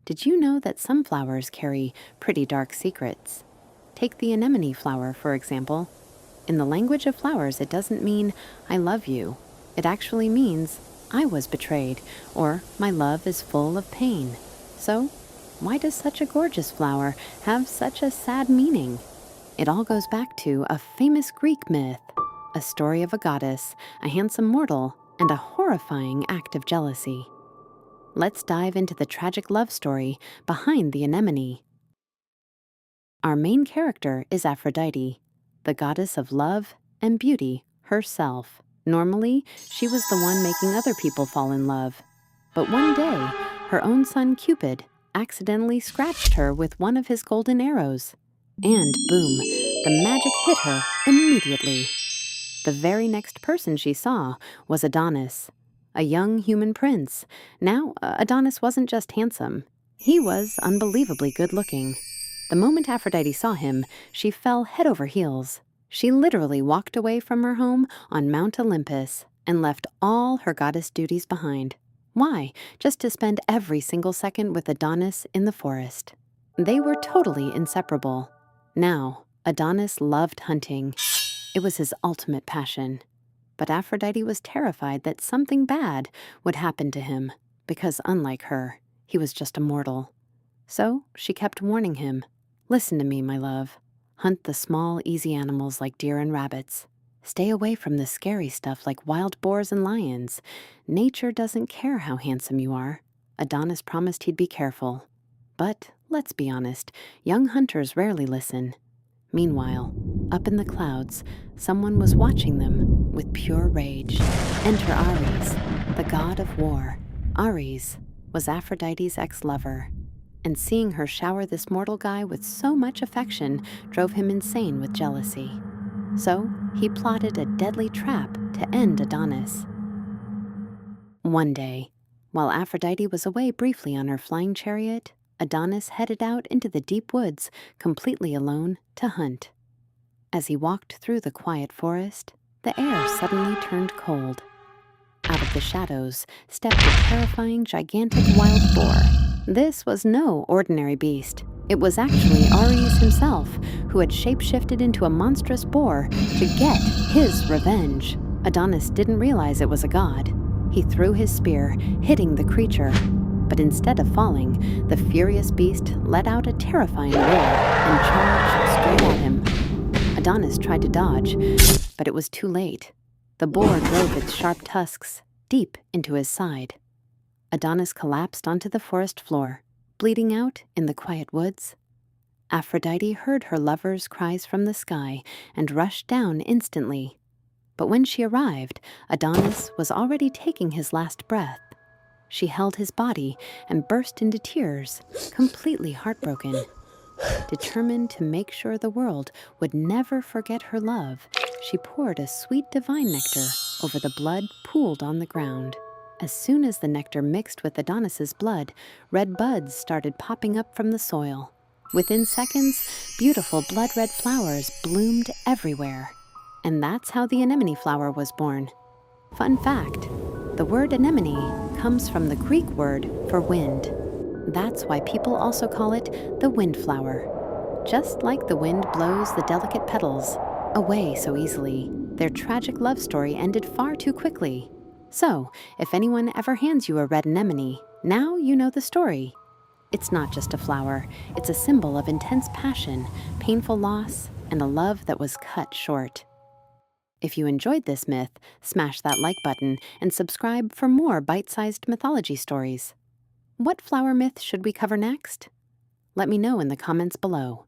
Did you know that some flowers carry pretty dark secrets? Take the anemone flower, for example. In the language of flowers, it doesn't mean, I love you. It actually means, I was betrayed, or my love is full of pain. So, why does such a gorgeous flower have such a sad meaning? It all goes back to a famous Greek myth, a story of a goddess, a handsome mortal, and a horrifying act of jealousy. Let's dive into the tragic love story behind the anemone. Our main character is Aphrodite, the goddess of love and beauty herself. Normally, she was the one making other people fall in love. But one day, her own son Cupid accidentally scratched her with one of his golden arrows. And boom, the magic hit her immediately. The very next person she saw was Adonis, a young human prince. Now, Adonis wasn't just handsome. He was unbelievably good-looking. The moment Aphrodite saw him, she fell head over heels. She literally walked away from her home on Mount Olympus and left all her goddess duties behind. Why? Just to spend every single second with Adonis in the forest. They were totally inseparable. Now, Adonis loved hunting. It was his ultimate passion. But Aphrodite was terrified that something bad would happen to him, because unlike her, he was just a mortal. So she kept warning him, listen to me, my love. Hunt the small, easy animals like deer and rabbits. Stay away from the scary stuff like wild boars and lions. Nature doesn't care how handsome you are. Adonis promised he'd be careful. But let's be honest, young hunters rarely listen. Meanwhile, up in the clouds, someone was watching them with pure rage. Enter Ares, the god of war. Ares was Aphrodite's ex-lover, and seeing her shower this mortal guy with so much affection drove him insane with jealousy. So he plotted a deadly trap to end Adonis. One day, while Aphrodite was away briefly on her flying chariot, Adonis headed out into the deep woods, completely alone, to hunt. As he walked through the quiet forest, the air suddenly turned cold. Out of the shadows stepped a terrifying, gigantic wild boar. This was no ordinary beast. It was actually Ares himself, who had shapeshifted into a monstrous boar to get his revenge. Adonis didn't realize it was a god. He threw his spear, hitting the creature. But instead of falling, the furious beast let out a terrifying roar and charged straight at him. Adonis tried to dodge, but it was too late. The boar drove its sharp tusks deep into his side. Adonis collapsed onto the forest floor, bleeding out in the quiet woods. Aphrodite heard her lover's cries from the sky and rushed down instantly. But when she arrived, Adonis was already taking his last breath. She held his body and burst into tears, completely heartbroken. Determined to make sure the world would never forget her love, she poured a sweet divine nectar over the blood pooled on the ground. As soon as the nectar mixed with Adonis's blood, red buds started popping up from the soil. Within seconds, beautiful blood-red flowers bloomed everywhere. And that's how the anemone flower was born. Fun fact, the word anemone comes from the Greek word for wind. That's why people also call it the windflower. Just like the wind blows the delicate petals away so easily, their tragic love story ended far too quickly. So, if anyone ever hands you a red anemone, now you know the story. It's not just a flower, it's a symbol of intense passion, painful loss, and a love that was cut short. If you enjoyed this myth, smash that like button and subscribe for more bite-sized mythology stories. What flower myth should we cover next? Let me know in the comments below.